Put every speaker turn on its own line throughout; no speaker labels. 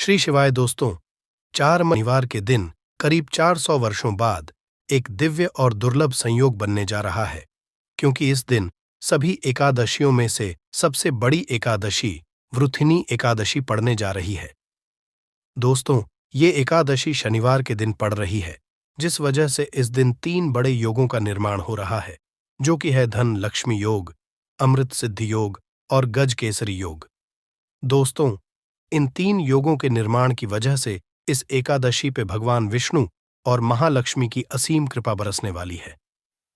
श्री शिवाय दोस्तों, 4 शनिवार के दिन करीब 400 वर्षों बाद एक दिव्य और दुर्लभ संयोग बनने जा रहा है, क्योंकि इस दिन सभी एकादशियों में से सबसे बड़ी एकादशी वृथिनी एकादशी पड़ने जा रही है। दोस्तों, ये एकादशी शनिवार के दिन पड़ रही है, जिस वजह से इस दिन 3 बड़े योगों का निर्माण हो रहा है, जो कि है धन लक्ष्मी योग, अमृत सिद्धि योग और गज केसरी योग। दोस्तों, इन 3 योगों के निर्माण की वजह से इस एकादशी पे भगवान विष्णु और महालक्ष्मी की असीम कृपा बरसने वाली है।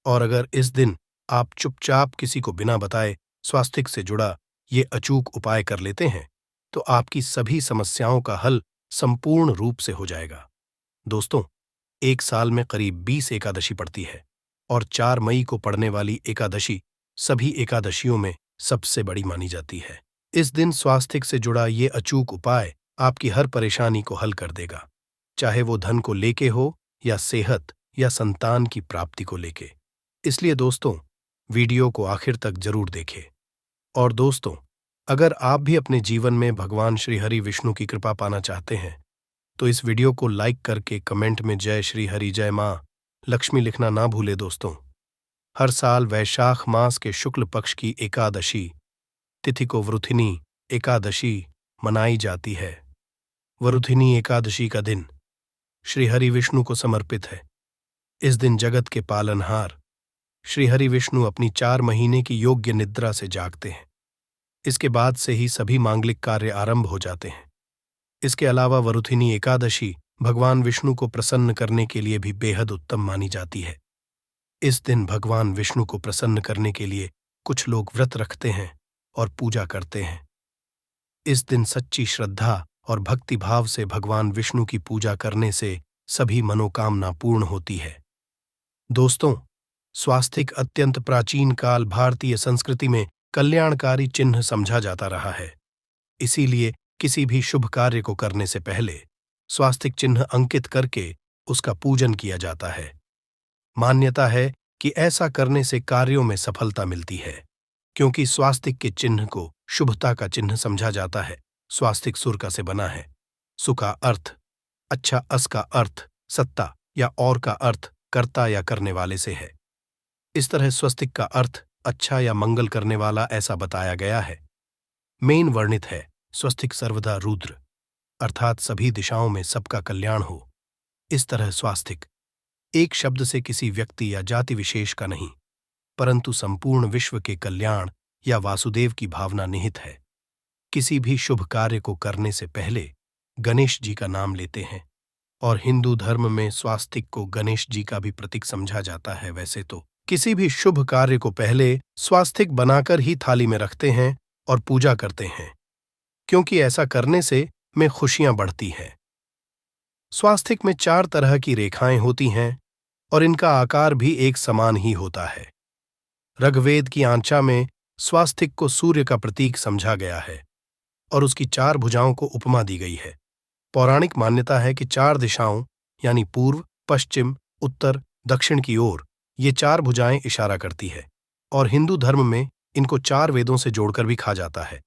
और अगर इस दिन आप चुपचाप किसी को बिना बताए स्वास्तिक से जुड़ा ये अचूक उपाय कर लेते हैं, तो आपकी सभी समस्याओं का हल संपूर्ण रूप से हो जाएगा। दोस्तों, एक साल में करीब 20 एकादशी पड़ती है और 4 मई को पड़ने वाली एकादशी सभी एकादशियों में सबसे बड़ी मानी जाती है। इस दिन स्वास्तिक से जुड़ा ये अचूक उपाय आपकी हर परेशानी को हल कर देगा, चाहे वो धन को लेके हो या सेहत या संतान की प्राप्ति को लेके। इसलिए दोस्तों, वीडियो को आखिर तक जरूर देखें। और दोस्तों, अगर आप भी अपने जीवन में भगवान श्री हरि विष्णु की कृपा पाना चाहते हैं, तो इस वीडियो को लाइक करके कमेंट में जय श्री हरि जय मां लक्ष्मी लिखना ना भूले। दोस्तों, हर साल वैशाख मास के शुक्ल पक्ष की एकादशी तिथि को वृथिनी एकादशी मनाई जाती है। वृथिनी एकादशी का दिन श्री हरि विष्णु को समर्पित है। इस दिन जगत के पालनहार श्री हरि विष्णु अपनी 4 महीने की योग्य निद्रा से जागते हैं। इसके बाद से ही सभी मांगलिक कार्य आरंभ हो जाते हैं। इसके अलावा वरुथिनी एकादशी भगवान विष्णु को प्रसन्न करने के लिए भी बेहद उत्तम मानी जाती है। इस दिन भगवान विष्णु को प्रसन्न करने के लिए कुछ लोग व्रत रखते हैं और पूजा करते हैं। इस दिन सच्ची श्रद्धा और भक्ति भाव से भगवान विष्णु की पूजा करने से सभी मनोकामना पूर्ण होती है। दोस्तों, स्वास्तिक अत्यंत प्राचीन काल भारतीय संस्कृति में कल्याणकारी चिन्ह समझा जाता रहा है। इसीलिए किसी भी शुभ कार्य को करने से पहले स्वास्तिक चिन्ह अंकित करके उसका पूजन किया जाता है। मान्यता है कि ऐसा करने से कार्यों में सफलता मिलती है, क्योंकि स्वास्तिक के चिन्ह को शुभता का चिन्ह समझा जाता है। स्वास्तिक सुर का से बना है। सु का अर्थ अच्छा, अस का अर्थ सत्ता या और का अर्थ कर्ता या करने वाले से है। इस तरह स्वस्तिक का अर्थ अच्छा या मंगल करने वाला ऐसा बताया गया है। मेन वर्णित है स्वस्तिक सर्वदा रुद्र, अर्थात सभी दिशाओं में सबका कल्याण हो। इस तरह स्वास्तिक एक शब्द से किसी व्यक्ति या जाति विशेष का नहीं, परंतु संपूर्ण विश्व के कल्याण या वासुदेव की भावना निहित है। किसी भी शुभ कार्य को करने से पहले गणेश जी का नाम लेते हैं, और हिंदू धर्म में स्वास्तिक को गणेश जी का भी प्रतीक समझा जाता है। वैसे तो किसी भी शुभ कार्य को पहले स्वास्तिक बनाकर ही थाली में रखते हैं और पूजा करते हैं, क्योंकि ऐसा करने से में खुशियां बढ़ती हैं। स्वास्तिक में 4 तरह की रेखाएं होती हैं और इनका आकार भी एक समान ही होता है। ऋग्वेद की आंचा में स्वास्तिक को सूर्य का प्रतीक समझा गया है और उसकी 4 भुजाओं को उपमा दी गई है। पौराणिक मान्यता है कि 4 दिशाओं यानी पूर्व, पश्चिम, उत्तर, दक्षिण की ओर ये 4 भुजाएं इशारा करती है, और हिंदू धर्म में इनको 4 वेदों से जोड़कर भी कहा जाता है,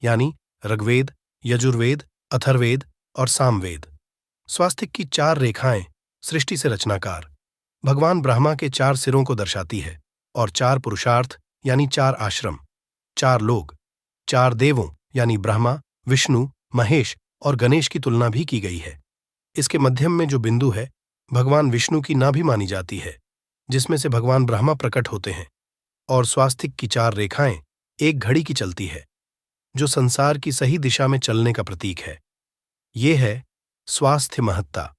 यानी ऋग्वेद, यजुर्वेद, अथर्ववेद और सामवेद। स्वास्तिक की 4 रेखाएं सृष्टि से रचनाकार भगवान ब्रह्मा के 4 सिरों को दर्शाती है, और 4 पुरुषार्थ यानी 4 आश्रम, 4 लोग, 4 देवों यानी ब्रह्मा, विष्णु, महेश और गणेश की तुलना भी की गई है। इसके मध्यम में जो बिंदु है भगवान विष्णु की नाभि मानी जाती है, जिसमें से भगवान ब्रह्मा प्रकट होते हैं। और स्वास्तिक की 4 रेखाएं एक घड़ी की चलती है, जो संसार की सही दिशा में चलने का प्रतीक है। ये है स्वास्थ्य महत्ता।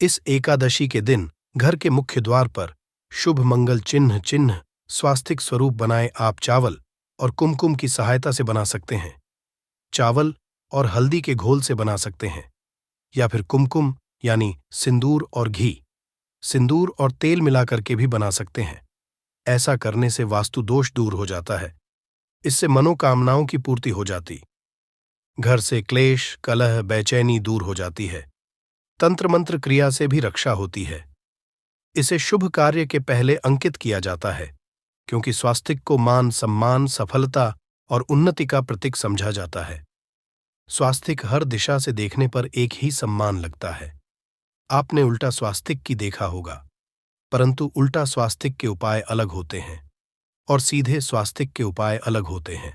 इस एकादशी के दिन घर के मुख्य द्वार पर शुभ मंगल चिन्ह स्वास्तिक स्वरूप बनाए आप चावल और कुमकुम की सहायता से बना सकते हैं। चावल और हल्दी के घोल से बना सकते हैं, या फिर कुमकुम यानी सिंदूर और घी, सिंदूर और तेल मिलाकर के भी बना सकते हैं। ऐसा करने से वास्तु दोष दूर हो जाता है। इससे मनोकामनाओं की पूर्ति हो जाती, घर से क्लेश, कलह, बेचैनी दूर हो जाती है। तंत्र मंत्र क्रिया से भी रक्षा होती है। इसे शुभ कार्य के पहले अंकित किया जाता है, क्योंकि स्वास्तिक को मान, सम्मान, सफलता और उन्नति का प्रतीक समझा जाता है। स्वास्तिक हर दिशा से देखने पर एक ही सम्मान लगता है। आपने उल्टा स्वास्तिक की देखा होगा, परंतु उल्टा स्वास्तिक के उपाय अलग होते हैं और सीधे स्वास्तिक के उपाय अलग होते हैं।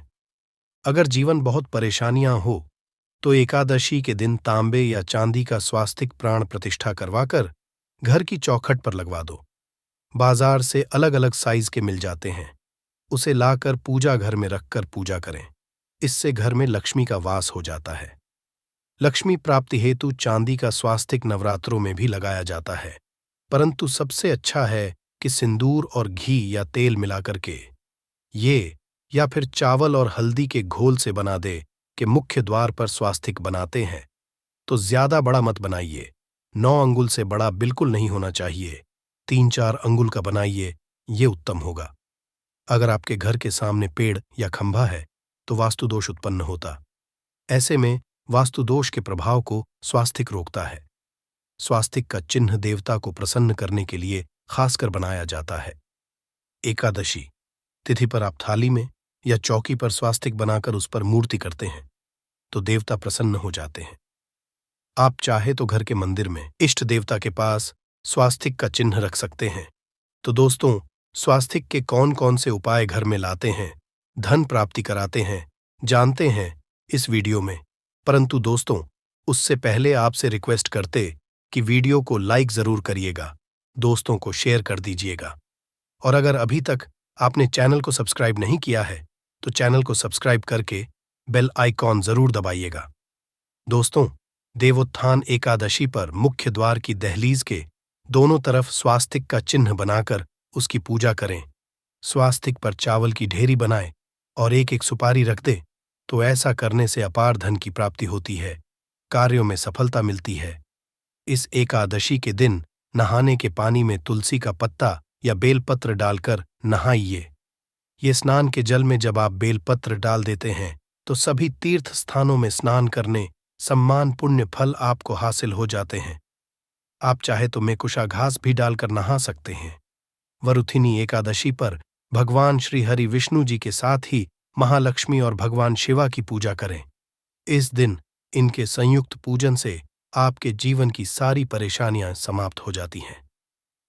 अगर जीवन बहुत परेशानियां हो तो एकादशी के दिन तांबे या चांदी का स्वास्तिक प्राण प्रतिष्ठा करवाकर घर की चौखट पर लगवा दो। बाजार से अलग अलग साइज के मिल जाते हैं, उसे लाकर पूजा घर में रखकर पूजा करें। इससे घर में लक्ष्मी का वास हो जाता है। लक्ष्मी प्राप्ति हेतु चांदी का स्वास्तिक नवरात्रों में भी लगाया जाता है, परंतु सबसे अच्छा है कि सिंदूर और घी या तेल मिलाकर के ये या फिर चावल और हल्दी के घोल से बना दे कि मुख्य द्वार पर स्वास्तिक बनाते हैं तो ज्यादा बड़ा मत बनाइए। 9 अंगुल से बड़ा बिल्कुल नहीं होना चाहिए, 3-4 अंगुल का बनाइए, ये उत्तम होगा। अगर आपके घर के सामने पेड़ या खंभा है तो वास्तु दोष उत्पन्न होता। ऐसे में वास्तु दोष के प्रभाव को स्वास्तिक रोकता है। स्वास्तिक का चिन्ह देवता को प्रसन्न करने के लिए खासकर बनाया जाता है। एकादशी तिथि पर आप थाली में या चौकी पर स्वास्तिक बनाकर उस पर मूर्ति करते हैं तो देवता प्रसन्न हो जाते हैं। आप चाहे तो घर के मंदिर में इष्ट देवता के पास स्वास्तिक का चिन्ह रख सकते हैं। तो दोस्तों, स्वास्तिक के कौन कौन से उपाय घर में लाते हैं, धन प्राप्ति कराते हैं, जानते हैं इस वीडियो में। परंतु दोस्तों, उससे पहले आपसे रिक्वेस्ट करते कि वीडियो को लाइक जरूर करिएगा, दोस्तों को शेयर कर दीजिएगा, और अगर अभी तक आपने चैनल को सब्सक्राइब नहीं किया है तो चैनल को सब्सक्राइब करके बेल आइकॉन जरूर दबाइएगा। दोस्तों, देवोत्थान एकादशी पर मुख्य द्वार की दहलीज के दोनों तरफ स्वास्तिक का चिन्ह बनाकर उसकी पूजा करें। स्वास्तिक पर चावल की ढेरी बनाएं और एक एक सुपारी रख दें तो ऐसा करने से अपार धन की प्राप्ति होती है, कार्यों में सफलता मिलती है। इस एकादशी के दिन नहाने के पानी में तुलसी का पत्ता या बेलपत्र डालकर नहाइए। ये स्नान के जल में जब आप बेलपत्र डाल देते हैं तो सभी तीर्थ स्थानों में स्नान करने सम्मान पुण्य फल आपको हासिल हो जाते हैं। आप चाहे तो मेकुशा घास भी डालकर नहा सकते हैं। वरुथिनी एकादशी पर भगवान श्री हरि विष्णु जी के साथ ही महालक्ष्मी और भगवान शिवा की पूजा करें। इस दिन इनके संयुक्त पूजन से आपके जीवन की सारी परेशानियां समाप्त हो जाती हैं।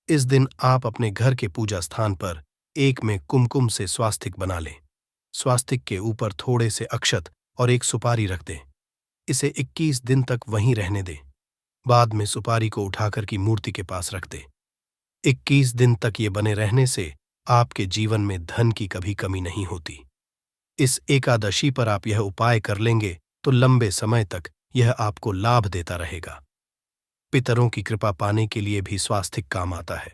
इस दिन आप अपने घर के पूजा स्थान पर एक में कुमकुम से स्वास्तिक बना लें। स्वास्तिक के ऊपर थोड़े से अक्षत और एक सुपारी रख दें। इसे 21 दिन तक वहीं रहने दें। बाद में सुपारी को उठाकर की मूर्ति के पास रख दें। 21 दिन तक ये बने रहने से आपके जीवन में धन की कभी कमी नहीं होती। इस एकादशी पर आप यह उपाय कर लेंगे तो लंबे समय तक यह आपको लाभ देता रहेगा। पितरों की कृपा पाने के लिए भी स्वास्तिक काम आता है।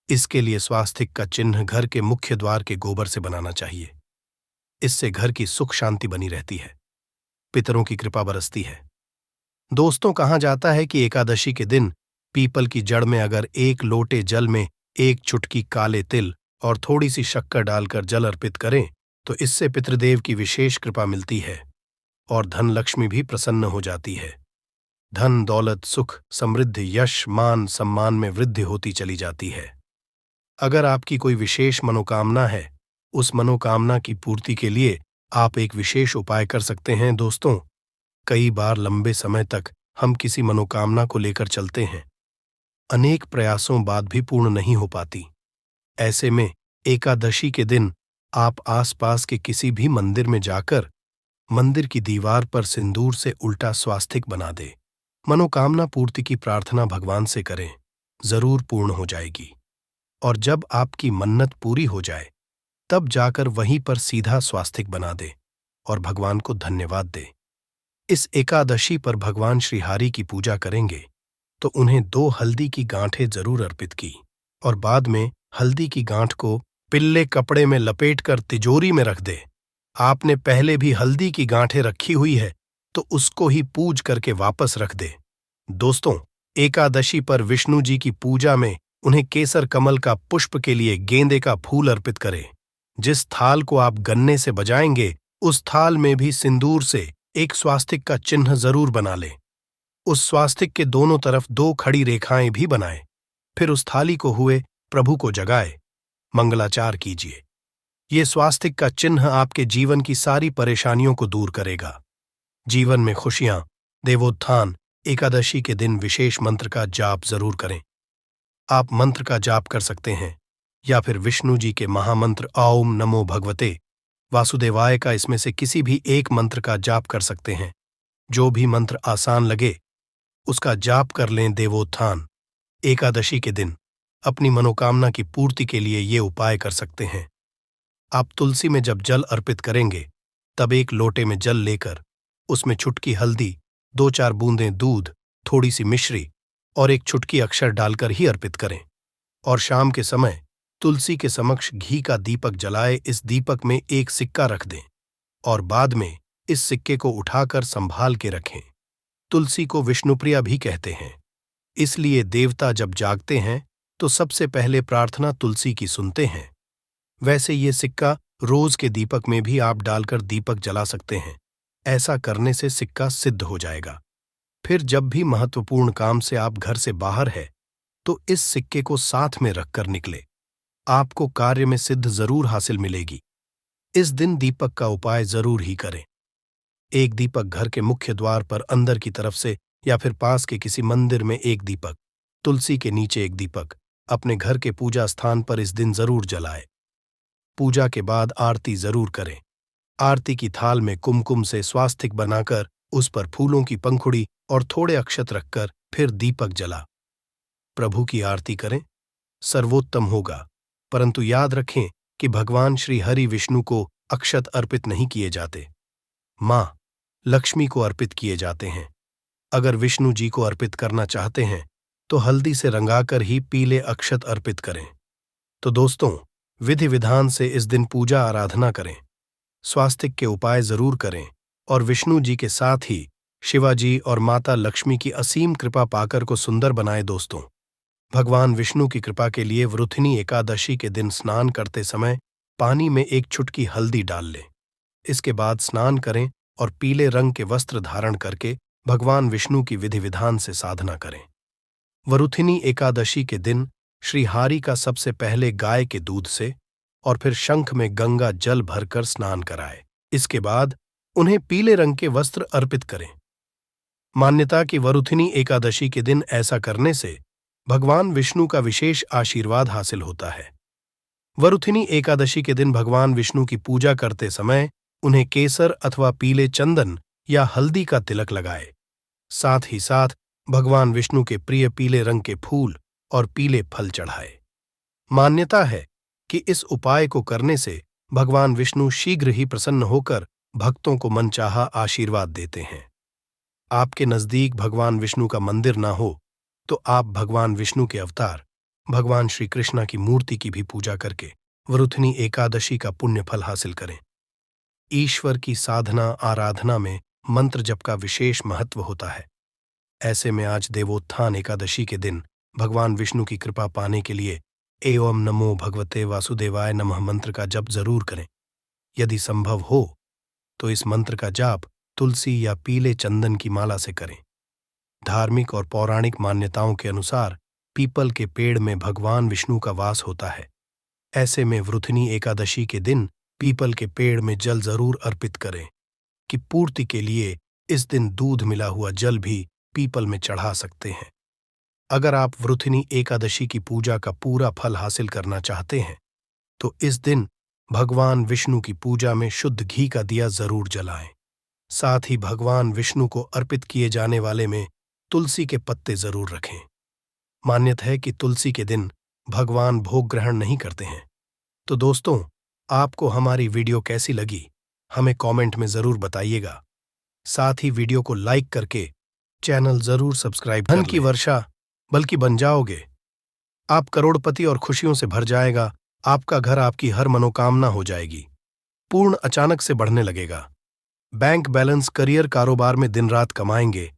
इसके लिए स्वास्तिक का चिन्ह घर के मुख्य द्वार के गोबर से बनाना चाहिए। इससे घर की सुख शांति बनी रहती है, पितरों की कृपा बरसती है। दोस्तों, कहा जाता है कि एकादशी के दिन पीपल की जड़ में अगर 1 लोटे जल में 1 चुटकी काले तिल और थोड़ी सी शक्कर डालकर जल अर्पित करें तो इससे पितृदेव की विशेष कृपा मिलती है और धन लक्ष्मी भी प्रसन्न हो जाती है। धन दौलत सुख समृद्धि यश मान सम्मान में वृद्धि होती चली जाती है। अगर आपकी कोई विशेष मनोकामना है, उस मनोकामना की पूर्ति के लिए आप एक विशेष उपाय कर सकते हैं। दोस्तों, कई बार लंबे समय तक हम किसी मनोकामना को लेकर चलते हैं, अनेक प्रयासों बाद भी पूर्ण नहीं हो पाती। ऐसे में एकादशी के दिन आप आसपास के किसी भी मंदिर में जाकर मंदिर की दीवार पर सिंदूर से उल्टा स्वास्तिक बना दे। मनोकामना पूर्ति की प्रार्थना भगवान से करें, जरूर पूर्ण हो जाएगी। और जब आपकी मन्नत पूरी हो जाए तब जाकर वहीं पर सीधा स्वास्तिक बना दे और भगवान को धन्यवाद दे। इस एकादशी पर भगवान श्री हरि की पूजा करेंगे तो उन्हें 2 हल्दी की गांठें जरूर अर्पित की और बाद में हल्दी की गांठ को पिल्ले कपड़े में लपेटकर तिजोरी में रख दे। आपने पहले भी हल्दी की गांठें रखी हुई है तो उसको ही पूज करके वापस रख दे। दोस्तों, एकादशी पर विष्णु जी की पूजा में उन्हें केसर कमल का पुष्प के लिए गेंदे का फूल अर्पित करें। जिस थाल को आप गन्ने से बजाएंगे उस थाल में भी सिंदूर से एक स्वास्तिक का चिन्ह जरूर बना लें। उस स्वास्तिक के दोनों तरफ 2 खड़ी रेखाएं भी बनाएं। फिर उस थाली को हुए प्रभु को जगाए, मंगलाचार कीजिए। ये स्वास्तिक का चिन्ह आपके जीवन की सारी परेशानियों को दूर करेगा। जीवन में खुशियां, देवोत्थान एकादशी के दिन विशेष मंत्र का जाप जरूर करें। आप मंत्र का जाप कर सकते हैं या फिर विष्णु जी के महामंत्र ओम नमो भगवते वासुदेवाय का इसमें से किसी भी एक मंत्र का जाप कर सकते हैं। जो भी मंत्र आसान लगे उसका जाप कर लें। देवोत्थान एकादशी के दिन अपनी मनोकामना की पूर्ति के लिए ये उपाय कर सकते हैं। आप तुलसी में जब जल अर्पित करेंगे तब एक लोटे में जल लेकर उसमें चुटकी हल्दी, 2-4 बूंदें दूध, थोड़ी सी मिश्री और एक चुटकी अक्षर डालकर ही अर्पित करें। और शाम के समय तुलसी के समक्ष घी का दीपक जलाए इस दीपक में एक सिक्का रख दें और बाद में इस सिक्के को उठाकर संभाल के रखें। तुलसी को विष्णुप्रिया भी कहते हैं, इसलिए देवता जब जागते हैं तो सबसे पहले प्रार्थना तुलसी की सुनते हैं। वैसे ये सिक्का रोज के दीपक में भी आप डालकर दीपक जला सकते हैं। ऐसा करने से सिक्का सिद्ध हो जाएगा। फिर जब भी महत्वपूर्ण काम से आप घर से बाहर है तो इस सिक्के को साथ में रखकर निकले। आपको कार्य में सिद्ध जरूर हासिल मिलेगी। इस दिन दीपक का उपाय जरूर ही करें। एक दीपक घर के मुख्य द्वार पर अंदर की तरफ से या फिर पास के किसी मंदिर में एक दीपक, तुलसी के नीचे एक दीपक अपने घर के पूजा स्थान पर इस दिन जरूर जलाए। पूजा के बाद आरती जरूर करें। आरती की थाल में कुमकुम से स्वास्तिक बनाकर उस पर फूलों की पंखुड़ी और थोड़े अक्षत रखकर फिर दीपक जला प्रभु की आरती करें। सर्वोत्तम होगा, परंतु याद रखें कि भगवान श्री हरि विष्णु को अक्षत अर्पित नहीं किए जाते, मां लक्ष्मी को अर्पित किए जाते हैं। अगर विष्णु जी को अर्पित करना चाहते हैं तो हल्दी से रंगाकर ही पीले अक्षत अर्पित करें। तो दोस्तों, विधि विधान से इस दिन पूजा आराधना करें, स्वास्तिक के उपाय जरूर करें और विष्णु जी के साथ ही शिवाजी और माता लक्ष्मी की असीम कृपा पाकर को सुंदर बनाए। दोस्तों, भगवान विष्णु की कृपा के लिए वृथिनी एकादशी के दिन स्नान करते समय पानी में एक चुटकी हल्दी डाल लें। इसके बाद स्नान करें और पीले रंग के वस्त्र धारण करके भगवान विष्णु की विधि विधान से साधना करें। वरुथिनी एकादशी के दिन श्री हरि का सबसे पहले गाय के दूध से और फिर शंख में गंगा जल भरकर स्नान कराए। इसके बाद उन्हें पीले रंग के वस्त्र अर्पित करें। मान्यता कि वरुथिनी एकादशी के दिन ऐसा करने से भगवान विष्णु का विशेष आशीर्वाद हासिल होता है। वरुथिनी एकादशी के दिन भगवान विष्णु की पूजा करते समय उन्हें केसर अथवा पीले चंदन या हल्दी का तिलक लगाए। साथ ही साथ भगवान विष्णु के प्रिय पीले रंग के फूल और पीले फल चढ़ाए। मान्यता है कि इस उपाय को करने से भगवान विष्णु शीघ्र ही प्रसन्न होकर भक्तों को मनचाहा आशीर्वाद देते हैं। आपके नजदीक भगवान विष्णु का मंदिर ना हो तो आप भगवान विष्णु के अवतार भगवान श्री कृष्ण की मूर्ति की भी पूजा करके वरुथिनी एकादशी का पुण्य फल हासिल करें। ईश्वर की साधना आराधना में मंत्र जप का विशेष महत्व होता है। ऐसे में आज देवोत्थान एकादशी के दिन भगवान विष्णु की कृपा पाने के लिए एवं नमो भगवते वासुदेवाय नमः मंत्र का जप जरूर करें। यदि संभव हो तो इस मंत्र का जाप तुलसी या पीले चंदन की माला से करें। धार्मिक और पौराणिक मान्यताओं के अनुसार पीपल के पेड़ में भगवान विष्णु का वास होता है। ऐसे में वृथिनी एकादशी के दिन पीपल के पेड़ में जल जरूर अर्पित करें कि पूर्ति के लिए इस दिन दूध मिला हुआ जल भी पीपल में चढ़ा सकते हैं। अगर आप वृथिनी एकादशी की पूजा का पूरा फल हासिल करना चाहते हैं तो इस दिन भगवान विष्णु की पूजा में शुद्ध घी का दिया जरूर जलाएं। साथ ही भगवान विष्णु को अर्पित किए जाने वाले में तुलसी के पत्ते जरूर रखें। मान्यता है कि तुलसी के दिन भगवान भोग ग्रहण नहीं करते हैं। तो दोस्तों, आपको हमारी वीडियो कैसी लगी हमें कमेंट में जरूर बताइएगा। साथ ही वीडियो को लाइक करके चैनल जरूर सब्सक्राइब कर लें। धन की वर्षा बल्कि बन जाओगे। आप करोड़पति और खुशियों से भर जाएगा। आपका घर आपकी हर मनोकामना हो जाएगी। पूर्ण अचानक से बढ़ने लगेगा। बैंक बैलेंस, करियर, कारोबार में दिन रात कमाएंगे।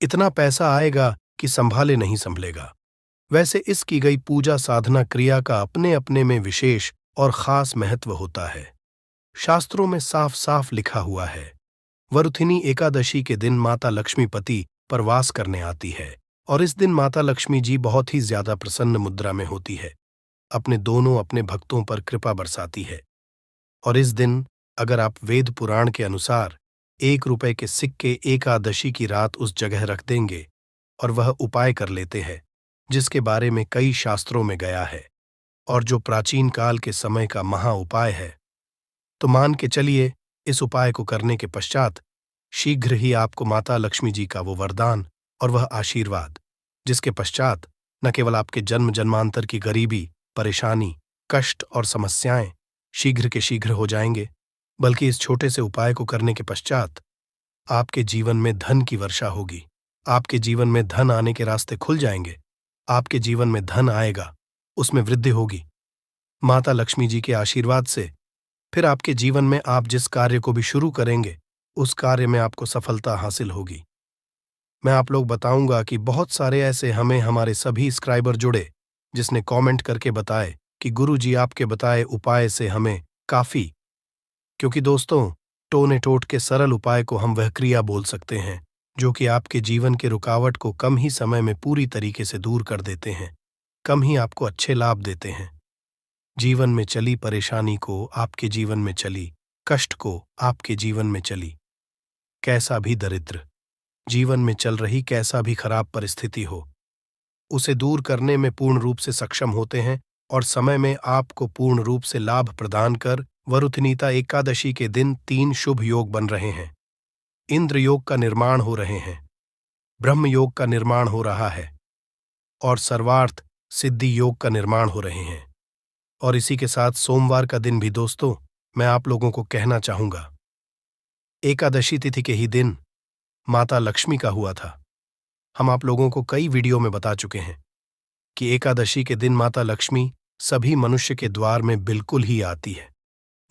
इतना पैसा आएगा कि संभाले नहीं संभलेगा। वैसे इस की गई पूजा साधना क्रिया का अपने अपने में विशेष और खास महत्व होता है। शास्त्रों में साफ साफ लिखा हुआ है, वरुथिनी एकादशी के दिन माता लक्ष्मीपति पर वास करने आती है और इस दिन माता लक्ष्मी जी बहुत ही ज्यादा प्रसन्न मुद्रा में होती है। अपने भक्तों पर कृपा बरसाती है। और इस दिन अगर आप वेद पुराण के अनुसार 1 रुपए के सिक्के एकादशी की रात उस जगह रख देंगे और वह उपाय कर लेते हैं जिसके बारे में कई शास्त्रों में गया है और जो प्राचीन काल के समय का महा उपाय है, तो मान के चलिए इस उपाय को करने के पश्चात शीघ्र ही आपको माता लक्ष्मी जी का वो वरदान और वह आशीर्वाद, जिसके पश्चात न केवल आपके जन्म जन्मांतर की गरीबी, परेशानी, कष्ट और समस्याएं शीघ्र के शीघ्र हो जाएंगे, बल्कि इस छोटे से उपाय को करने के पश्चात आपके जीवन में धन की वर्षा होगी। आपके जीवन में धन आने के रास्ते खुल जाएंगे। आपके जीवन में धन आएगा, उसमें वृद्धि होगी। माता लक्ष्मी जी के आशीर्वाद से फिर आपके जीवन में आप जिस कार्य को भी शुरू करेंगे, उस कार्य में आपको सफलता हासिल होगी। मैं आप लोग बताऊंगा कि बहुत सारे ऐसे हमारे सभी सब्सक्राइबर जुड़े जिसने कमेंट करके बताए कि गुरुजी आपके बताए उपाय से हमें काफी, क्योंकि दोस्तों टोने टोट के सरल उपाय को हम वह क्रिया बोल सकते हैं जो कि आपके जीवन के रुकावट को कम ही समय में पूरी तरीके से दूर कर देते हैं, कम ही आपको अच्छे लाभ देते हैं। जीवन में चली परेशानी को आपके जीवन में चली, कष्ट को आपके जीवन में चली, कैसा भी दरिद्र जीवन में चल रही कैसा भी खराब परिस्थिति हो, उसे दूर करने में पूर्ण रूप से सक्षम होते हैं और समय में आपको पूर्ण रूप से लाभ प्रदान कर वरुथनीता एकादशी के दिन 3 शुभ योग बन रहे हैं। इंद्र योग का निर्माण हो रहे हैं, ब्रह्म योग का निर्माण हो रहा है और सर्वार्थ सिद्धि योग का निर्माण हो रहे हैं। और इसी के साथ सोमवार का दिन भी दोस्तों मैं आप लोगों को कहना चाहूंगा, एकादशी तिथि के ही दिन माता लक्ष्मी का हुआ था। हम आप लोगों को कई वीडियो में बता चुके हैं कि एकादशी के दिन माता लक्ष्मी सभी मनुष्य के द्वार में बिल्कुल ही आती है।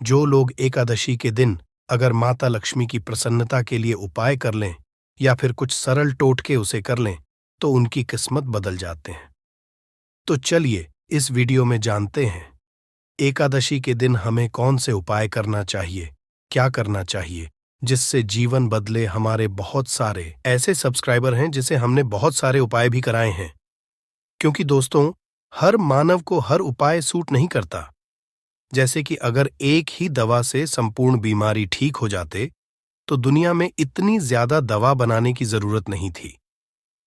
जो लोग एकादशी के दिन अगर माता लक्ष्मी की प्रसन्नता के लिए उपाय कर लें या फिर कुछ सरल टोटके उसे कर लें, तो उनकी किस्मत बदल जाते हैं। तो चलिए इस वीडियो में जानते हैं एकादशी के दिन हमें कौन से उपाय करना चाहिए, क्या करना चाहिए, जिससे जीवन बदले। हमारे बहुत सारे ऐसे सब्सक्राइबर हैं जिसे हमने बहुत सारे उपाय भी कराए हैं, क्योंकि दोस्तों हर मानव को हर उपाय सूट नहीं करता। जैसे कि अगर एक ही दवा से संपूर्ण बीमारी ठीक हो जाते तो दुनिया में इतनी ज्यादा दवा बनाने की जरूरत नहीं थी,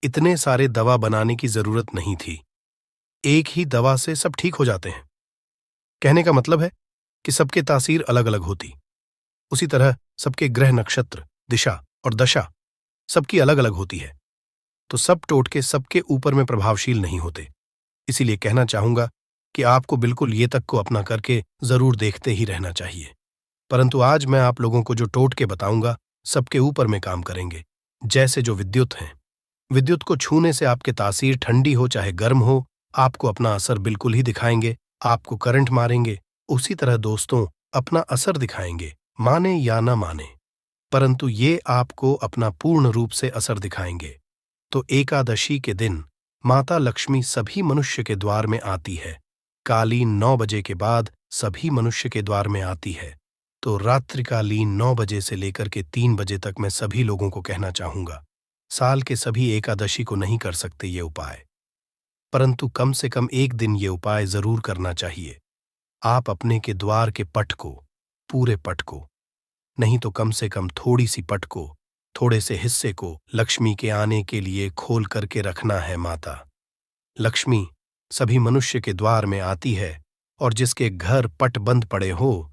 इतने सारे दवा बनाने की जरूरत नहीं थी। एक ही दवा से सब ठीक हो जाते हैं। कहने का मतलब है कि सबके तासीर अलग अलग होती, उसी तरह सबके ग्रह, नक्षत्र, दिशा और दशा सबकी अलग अलग होती है, तो सब टोटके सबके ऊपर में प्रभावशील नहीं होते। इसीलिए कहना चाहूंगा कि आपको बिल्कुल ये तक को अपना करके जरूर देखते ही रहना चाहिए। परंतु आज मैं आप लोगों को जो टोटके बताऊंगा सबके ऊपर में काम करेंगे। जैसे जो विद्युत हैं, विद्युत को छूने से आपके तासीर ठंडी हो चाहे गर्म हो, आपको अपना असर बिल्कुल ही दिखाएंगे, आपको करंट मारेंगे। उसी तरह दोस्तों अपना असर दिखाएंगे, माने या ना माने, परंतु ये आपको अपना पूर्ण रूप से असर दिखाएंगे। तो एकादशी के दिन माता लक्ष्मी सभी मनुष्य के द्वार में आती है। कालीन 9 बजे के बाद सभी मनुष्य के द्वार में आती है। तो रात्रिकालीन 9 बजे से लेकर के 3 बजे तक मैं सभी लोगों को कहना चाहूंगा, साल के सभी एकादशी को नहीं कर सकते ये उपाय, परंतु कम से कम एक दिन ये उपाय जरूर करना चाहिए। आप अपने के द्वार के पट को, पूरे पट को नहीं तो कम से कम थोड़ी सी पट को, थोड़े से हिस्से को लक्ष्मी के आने के लिए खोल करके रखना है। माता लक्ष्मी सभी मनुष्य के द्वार में आती है और जिसके घर पट बंद पड़े हो,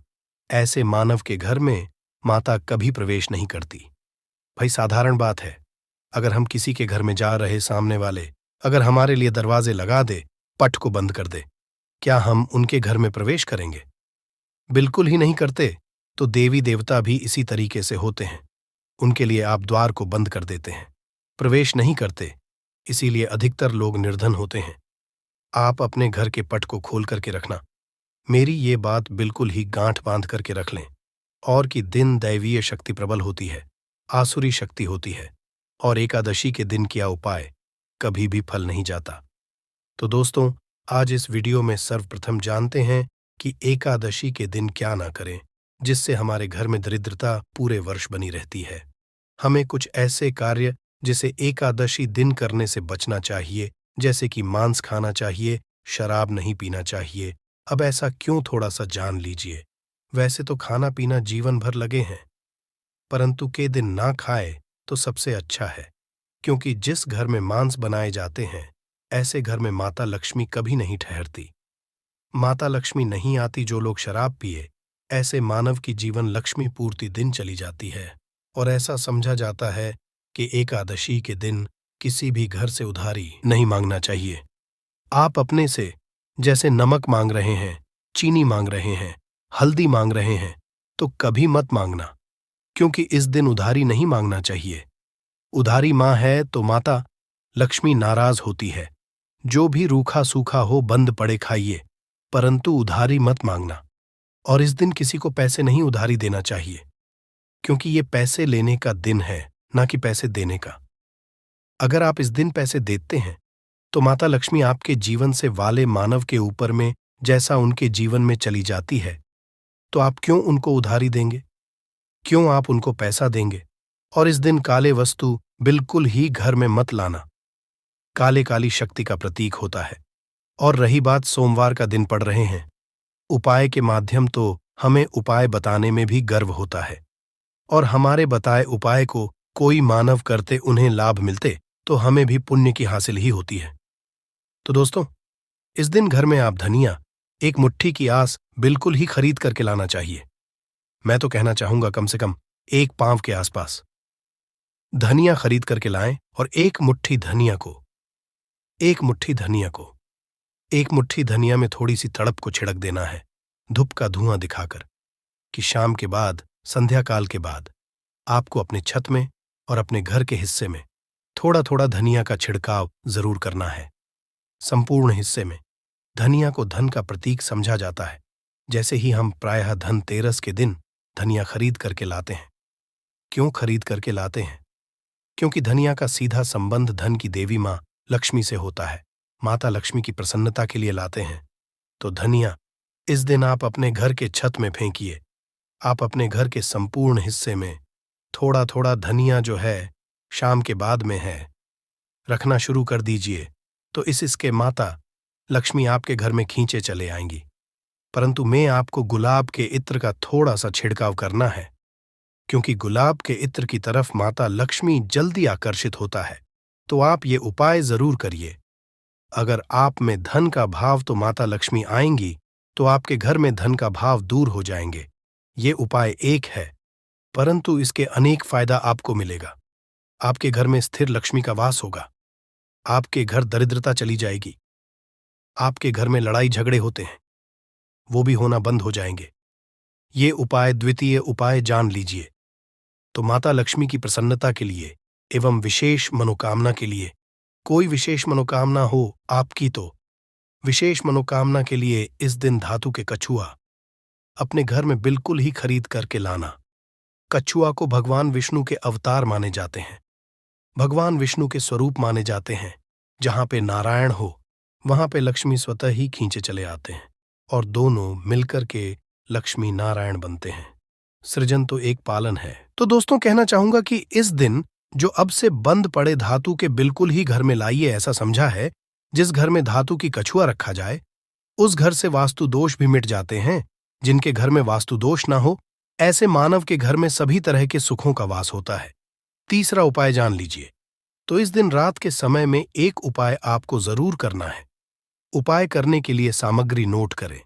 ऐसे मानव के घर में माता कभी प्रवेश नहीं करती। भाई साधारण बात है, अगर हम किसी के घर में जा रहे सामने वाले अगर हमारे लिए दरवाजे लगा दे, पट को बंद कर दे, क्या हम उनके घर में प्रवेश करेंगे? बिल्कुल ही नहीं करते। तो देवी देवता भी इसी तरीके से होते हैं, उनके लिए आप द्वार को बंद कर देते हैं, प्रवेश नहीं करते। इसीलिए अधिकतर लोग निर्धन होते हैं। आप अपने घर के पट को खोल करके रखना, मेरी ये बात बिल्कुल ही गांठ बांध करके रख लें। और कि दिन दैवीय शक्ति प्रबल होती है, आसुरी शक्ति होती है, और एकादशी के दिन किया उपाय कभी भी फल नहीं जाता। तो दोस्तों आज इस वीडियो में सर्वप्रथम जानते हैं कि एकादशी के दिन क्या ना करें जिससे हमारे घर में दरिद्रता पूरे वर्ष बनी रहती है। हमें कुछ ऐसे कार्य जिसे एकादशी दिन करने से बचना चाहिए, जैसे कि मांस खाना चाहिए, शराब नहीं पीना चाहिए। अब ऐसा क्यों, थोड़ा सा जान लीजिए। वैसे तो खाना पीना जीवन भर लगे हैं, परंतु के दिन ना खाए तो सबसे अच्छा है, क्योंकि जिस घर में मांस बनाए जाते हैं ऐसे घर में माता लक्ष्मी कभी नहीं ठहरती। माता लक्ष्मी नहीं आती जो लोग शराब पिए, ऐसे मानव की जीवन लक्ष्मी पूर्ति दिन चली जाती है। और ऐसा समझा जाता है कि एकादशी के दिन किसी भी घर से उधारी नहीं मांगना चाहिए। आप अपने से जैसे नमक मांग रहे हैं, चीनी मांग रहे हैं, हल्दी मांग रहे हैं, तो कभी मत मांगना, क्योंकि इस दिन उधारी नहीं मांगना चाहिए। उधारी मां है तो माता लक्ष्मी नाराज होती है। जो भी रूखा सूखा हो बंद पड़े खाइए, परंतु उधारी मत मांगना। और इस दिन किसी को पैसे नहीं उधारी देना चाहिए, क्योंकि ये पैसे लेने का दिन है, ना कि पैसे देने का। अगर आप इस दिन पैसे देते हैं तो माता लक्ष्मी आपके जीवन से वाले मानव के ऊपर में जैसा उनके जीवन में चली जाती है, तो आप क्यों उनको उधारी देंगे? क्यों आप उनको पैसा देंगे? और इस दिन काले वस्तु बिल्कुल ही घर में मत लाना। काले काली शक्ति का प्रतीक होता है। और रही बात सोमवार का दिन पड़ रहे हैं, उपाय के माध्यम तो हमें उपाय बताने में भी गर्व होता है, और हमारे बताए उपाय को कोई मानव करते उन्हें लाभ मिलते तो हमें भी पुण्य की हासिल ही होती है। तो दोस्तों, इस दिन घर में आप धनिया एक मुट्ठी की आस बिल्कुल ही खरीद करके लाना चाहिए। मैं तो कहना चाहूंगा कम से कम 1 पांव के आसपास धनिया खरीद करके लाएं, और एक मुट्ठी धनिया में थोड़ी सी तड़प को छिड़क देना है, धूप का धुआं दिखाकर, कि शाम के बाद, संध्या काल के बाद आपको अपने छत में और अपने घर के हिस्से में थोड़ा थोड़ा धनिया का छिड़काव जरूर करना है। संपूर्ण हिस्से में धनिया को धन का प्रतीक समझा जाता है। जैसे ही हम प्रायः धनतेरस के दिन धनिया खरीद करके लाते हैं। क्यों खरीद करके लाते हैं? क्योंकि धनिया का सीधा संबंध धन की देवी मां लक्ष्मी से होता है। माता लक्ष्मी की प्रसन्नता के लिए लाते हैं। तो धनिया इस दिन आप अपने घर के छत में फेंकिए। आप अपने घर के संपूर्ण हिस्से में थोड़ा थोड़ा धनिया जो है शाम के बाद में है रखना शुरू कर दीजिए, तो इसके माता लक्ष्मी आपके घर में खींचे चले आएंगी। परंतु मैं आपको गुलाब के इत्र का थोड़ा सा छिड़काव करना है, क्योंकि गुलाब के इत्र की तरफ माता लक्ष्मी जल्दी आकर्षित होता है। तो आप ये उपाय जरूर करिए। अगर आप में धन का भाव तो माता लक्ष्मी आएंगी, तो आपके घर में धन का भाव दूर हो जाएंगे। ये उपाय एक है, परंतु इसके अनेक फायदा आपको मिलेगा। आपके घर में स्थिर लक्ष्मी का वास होगा। आपके घर दरिद्रता चली जाएगी। आपके घर में लड़ाई झगड़े होते हैं, वो भी होना बंद हो जाएंगे। ये उपाय द्वितीय उपाय जान लीजिए। तो माता लक्ष्मी की प्रसन्नता के लिए एवं विशेष मनोकामना के लिए, कोई विशेष मनोकामना हो आपकी, तो विशेष मनोकामना के लिए इस दिन धातु के कछुआ अपने घर में बिल्कुल ही खरीद करके लाना। कछुआ को भगवान विष्णु के अवतार माने जाते हैं, भगवान विष्णु के स्वरूप माने जाते हैं। जहां पे नारायण हो वहां पे लक्ष्मी स्वतः ही खींचे चले आते हैं, और दोनों मिलकर के लक्ष्मी नारायण बनते हैं। सृजन तो एक पालन है। तो दोस्तों, कहना चाहूंगा कि इस दिन जो अब से बंद पड़े धातु के बिल्कुल ही घर में लाइए। ऐसा समझा है जिस घर में धातु की कछुआ रखा जाए उस घर से वास्तु दोष भी मिट जाते हैं। जिनके घर में वास्तु दोष ना हो ऐसे मानव के घर में सभी तरह के सुखों का वास होता है। तीसरा उपाय जान लीजिए। तो इस दिन रात के समय में एक उपाय आपको जरूर करना है। उपाय करने के लिए सामग्री नोट करें।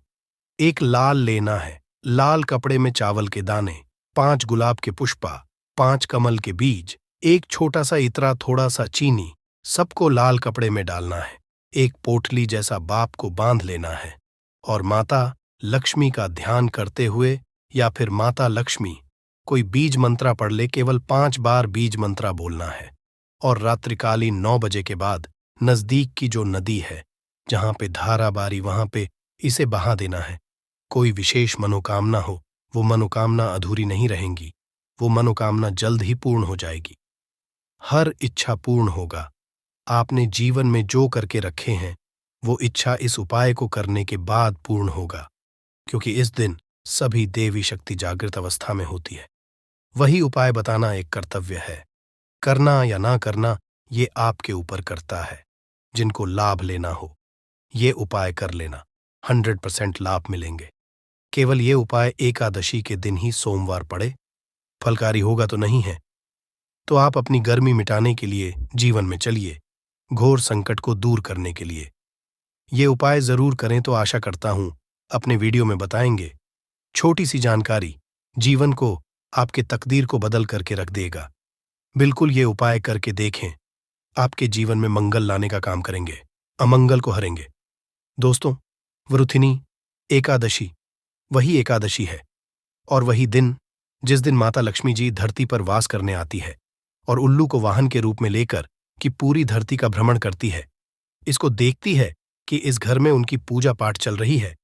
एक लाल लेना है, लाल कपड़े में चावल के दाने, 5 गुलाब के पुष्पा, 5 कमल के बीज, एक छोटा सा इतरा, थोड़ा सा चीनी, सबको लाल कपड़े में डालना है। एक पोटली जैसा बाप को बांध लेना है, और माता लक्ष्मी का ध्यान करते हुए या फिर माता लक्ष्मी कोई बीज मंत्रा पढ़ ले, केवल 5 बार बीज मंत्रा बोलना है। और रात्रिकालीन 9 बजे के बाद नजदीक की जो नदी है जहां पे धारा बारी, वहां पे इसे बहा देना है। कोई विशेष मनोकामना हो, वो मनोकामना अधूरी नहीं रहेंगी, वो मनोकामना जल्द ही पूर्ण हो जाएगी। हर इच्छा पूर्ण होगा। आपने जीवन में जो करके रखे हैं वो इच्छा इस उपाय को करने के बाद पूर्ण होगा, क्योंकि इस दिन सभी देवी शक्ति जागृत अवस्था में होती है। वही उपाय बताना एक कर्तव्य है। करना या ना करना ये आपके ऊपर करता है। जिनको लाभ लेना हो ये उपाय कर लेना, 100% लाभ मिलेंगे। केवल ये उपाय एकादशी के दिन ही सोमवार पड़े फलकारी होगा तो नहीं है। तो आप अपनी गर्मी मिटाने के लिए जीवन में चलिए, घोर संकट को दूर करने के लिए। ये उपाय जरूर करें तो आशा करता हूं अपने वीडियो में बताएंगे। छोटी सी जानकारी जीवन को, आपके तकदीर को बदल करके रख देगा। बिल्कुल ये उपाय करके देखें, आपके जीवन में मंगल लाने का काम करेंगे, अमंगल को हरेंगे। दोस्तों, वरुथिनी एकादशी वही एकादशी है और वही दिन जिस दिन माता लक्ष्मी जी धरती पर वास करने आती है और उल्लू को वाहन के रूप में लेकर कि पूरी धरती का भ्रमण करती है। इसको देखती है कि इस घर में उनकी पूजा पाठ चल रही है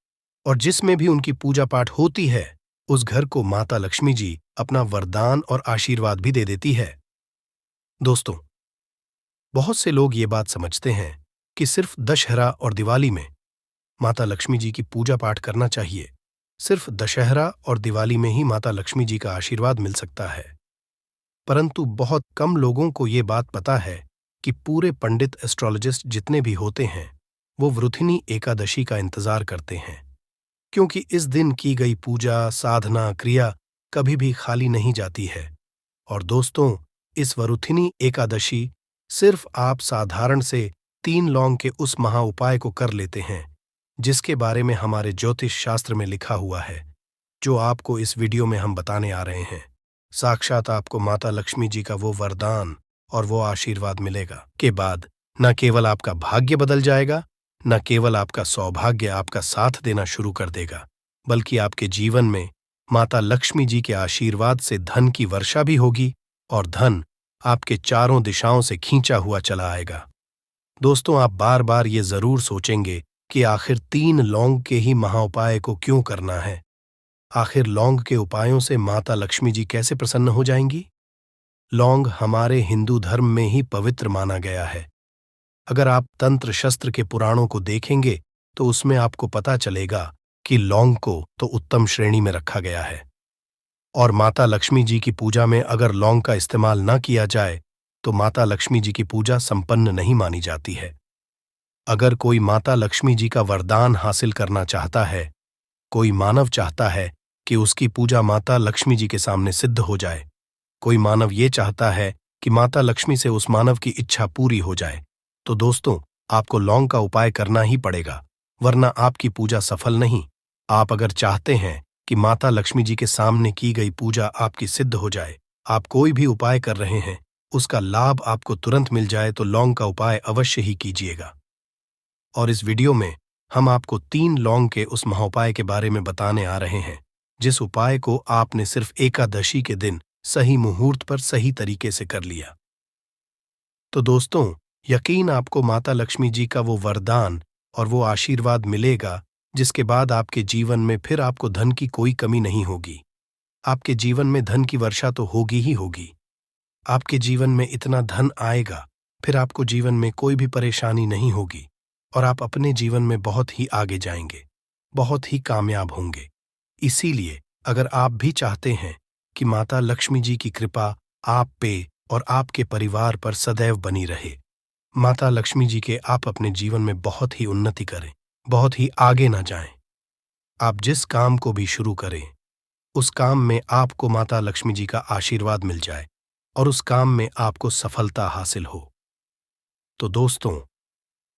और जिसमें भी उनकी पूजा पाठ होती है उस घर को माता लक्ष्मी जी अपना वरदान और आशीर्वाद भी दे देती है। दोस्तों, बहुत से लोग ये बात समझते हैं कि सिर्फ दशहरा और दिवाली में माता लक्ष्मी जी की पूजा पाठ करना चाहिए। सिर्फ दशहरा और दिवाली में ही माता लक्ष्मी जी का आशीर्वाद मिल सकता है। परंतु बहुत कम लोगों को ये बात पता है कि पूरे पंडित एस्ट्रोलॉजिस्ट जितने भी होते हैं वो वृथिनी एकादशी का इंतजार करते हैं, क्योंकि इस दिन की गई पूजा, साधना, क्रिया कभी भी खाली नहीं जाती है। और दोस्तों, इस वरुथिनी एकादशी सिर्फ आप साधारण से 3 लौंग के उस महा उपाय को कर लेते हैं जिसके बारे में हमारे ज्योतिष शास्त्र में लिखा हुआ है, जो आपको इस वीडियो में हम बताने आ रहे हैं। साक्षात आपको माता लक्ष्मी जी का वो वरदान और वो आशीर्वाद मिलेगा के बाद न केवल आपका भाग्य बदल जाएगा, न केवल आपका सौभाग्य आपका साथ देना शुरू कर देगा, बल्कि आपके जीवन में माता लक्ष्मी जी के आशीर्वाद से धन की वर्षा भी होगी और धन आपके चारों दिशाओं से खींचा हुआ चला आएगा। दोस्तों, आप बार बार ये जरूर सोचेंगे कि आखिर 3 लौंग के ही महाउपाय को क्यों करना है। आखिर लौंग के उपायों से माता लक्ष्मी जी कैसे प्रसन्न हो जाएंगी? लौंग हमारे हिंदू धर्म में ही पवित्र माना गया है। अगर आप तंत्र शस्त्र के पुराणों को देखेंगे तो उसमें आपको पता चलेगा कि लौंग को तो उत्तम श्रेणी में रखा गया है और माता लक्ष्मी जी की पूजा में अगर लौंग का इस्तेमाल न किया जाए तो माता लक्ष्मी जी की पूजा संपन्न नहीं मानी जाती है। अगर कोई माता लक्ष्मी जी का वरदान हासिल करना चाहता है, कोई मानव चाहता है कि उसकी पूजा माता लक्ष्मी जी के सामने सिद्ध हो जाए, कोई मानव ये चाहता है कि माता लक्ष्मी से उस मानव की इच्छा पूरी हो जाए, तो दोस्तों, आपको लौंग का उपाय करना ही पड़ेगा, वरना आपकी पूजा सफल नहीं। आप अगर चाहते हैं कि माता लक्ष्मी जी के सामने की गई पूजा आपकी सिद्ध हो जाए, आप कोई भी उपाय कर रहे हैं उसका लाभ आपको तुरंत मिल जाए, तो लौंग का उपाय अवश्य ही कीजिएगा। और इस वीडियो में हम आपको 3 लौंग के उस महाउपाय के बारे में बताने आ रहे हैं, जिस उपाय को आपने सिर्फ एकादशी के दिन सही मुहूर्त पर सही तरीके से कर लिया। तो दोस्तों, यकीन आपको माता लक्ष्मी जी का वो वरदान और वो आशीर्वाद मिलेगा जिसके बाद आपके जीवन में फिर आपको धन की कोई कमी नहीं होगी। आपके जीवन में धन की वर्षा तो होगी ही होगी। आपके जीवन में इतना धन आएगा, फिर आपको जीवन में कोई भी परेशानी नहीं होगी और आप अपने जीवन में बहुत ही आगे जाएंगे, बहुत ही कामयाब होंगे। इसीलिए अगर आप भी चाहते हैं कि माता लक्ष्मी जी की कृपा आप पे और आपके परिवार पर सदैव बनी रहे, माता लक्ष्मी जी के आप अपने जीवन में बहुत ही उन्नति करें, बहुत ही आगे ना जाएं, आप जिस काम को भी शुरू करें उस काम में आपको माता लक्ष्मी जी का आशीर्वाद मिल जाए और उस काम में आपको सफलता हासिल हो। तो दोस्तों,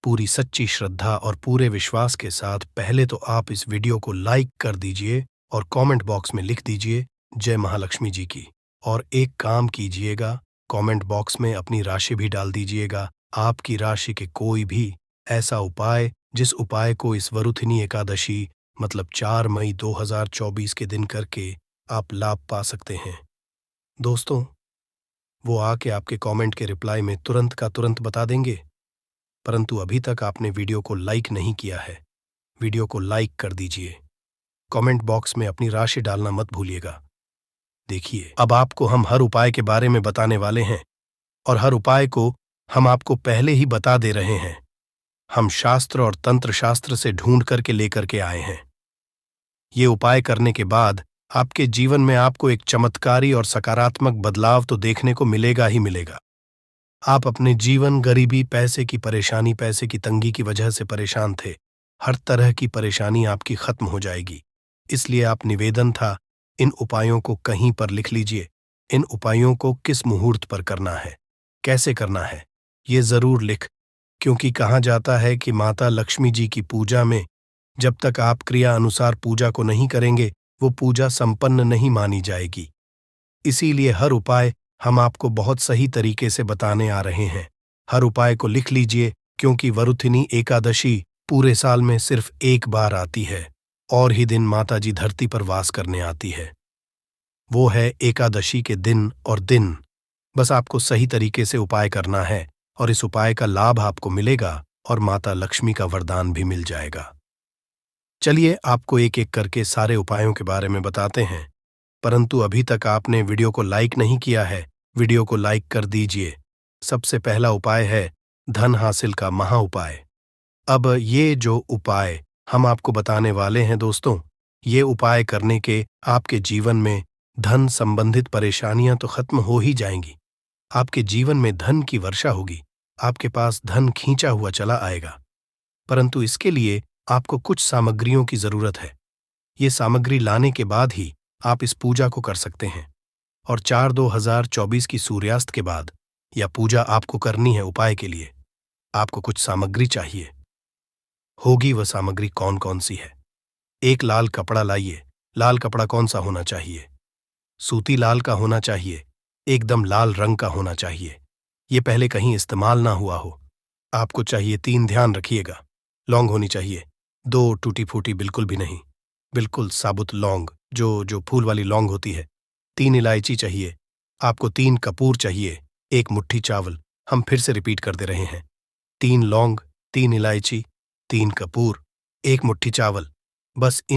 पूरी सच्ची श्रद्धा और पूरे विश्वास के साथ पहले तो आप इस वीडियो को लाइक कर दीजिए और कमेंट बॉक्स में लिख दीजिए जय महालक्ष्मी जी की। और एक काम कीजिएगा, कमेंट बॉक्स में अपनी राशि भी डाल दीजिएगा, आपकी राशि के कोई भी ऐसा उपाय जिस उपाय को इस वरुथिनी एकादशी मतलब 4 मई 2024 के दिन करके आप लाभ पा सकते हैं। दोस्तों, वो आके आपके कमेंट के रिप्लाई में तुरंत का तुरंत बता देंगे। परंतु अभी तक आपने वीडियो को लाइक नहीं किया है, वीडियो को लाइक कर दीजिए, कमेंट बॉक्स में अपनी राशि डालना मत भूलिएगा। देखिए, अब आपको हम हर उपाय के बारे में बताने वाले हैं और हर उपाय को हम आपको पहले ही बता दे रहे हैं। हम शास्त्र और तंत्र शास्त्र से ढूंढ करके लेकर के आए हैं। ये उपाय करने के बाद आपके जीवन में आपको एक चमत्कारी और सकारात्मक बदलाव तो देखने को मिलेगा ही मिलेगा। आप अपने जीवन गरीबी, पैसे की परेशानी, पैसे की तंगी की वजह से परेशान थे, हर तरह की परेशानी आपकी खत्म हो जाएगी। इसलिए आप निवेदन था, इन उपायों को कहीं पर लिख लीजिए इन उपायों को किस मुहूर्त पर करना है, कैसे करना है, ये जरूर लिख, क्योंकि कहा जाता है कि माता लक्ष्मी जी की पूजा में जब तक आप क्रिया अनुसार पूजा को नहीं करेंगे, वो पूजा संपन्न नहीं मानी जाएगी। इसीलिए हर उपाय हम आपको बहुत सही तरीके से बताने आ रहे हैं। हर उपाय को लिख लीजिए, क्योंकि वरुथिनी एकादशी पूरे साल में सिर्फ एक बार आती है और ही दिन माता जी धरती पर वास करने आती है। वो है एकादशी के दिन और दिन। बस आपको सही तरीके से उपाय करना है और इस उपाय का लाभ आपको मिलेगा और माता लक्ष्मी का वरदान भी मिल जाएगा। चलिए आपको एक एक करके सारे उपायों के बारे में बताते हैं, परंतु अभी तक आपने वीडियो को लाइक नहीं किया है, वीडियो को लाइक कर दीजिए। सबसे पहला उपाय है धन हासिल का महा उपाय। अब ये जो उपाय हम आपको बताने वाले हैं दोस्तों, ये उपाय करने के आपके जीवन में धन संबंधित परेशानियां तो खत्म हो ही जाएंगी। आपके जीवन में धन की वर्षा होगी, आपके पास धन खींचा हुआ चला आएगा। परंतु इसके लिए आपको कुछ सामग्रियों की जरूरत है। ये सामग्री लाने के बाद ही आप इस पूजा को कर सकते हैं। और 4/2/2024 की सूर्यास्त के बाद यह पूजा आपको करनी है। उपाय के लिए आपको कुछ सामग्री चाहिए होगी। वह सामग्री कौन कौन सी है? एक लाल कपड़ा लाइए। लाल कपड़ा कौन सा होना चाहिए? सूती लाल का होना चाहिए, एकदम लाल रंग का होना चाहिए। ये पहले कहीं इस्तेमाल ना हुआ हो। आपको चाहिए 3, ध्यान रखिएगा, लौंग होनी चाहिए, 2 टूटी फूटी बिल्कुल भी नहीं, बिल्कुल साबुत लौंग, जो फूल वाली लौंग होती है। 3 इलायची चाहिए आपको, 3 कपूर चाहिए, 1 मुट्ठी चावल। हम फिर से रिपीट कर दे रहे हैं, 3 लौंग, 3 इलायची, 3 कपूर, 1 मुट्ठी चावल। बस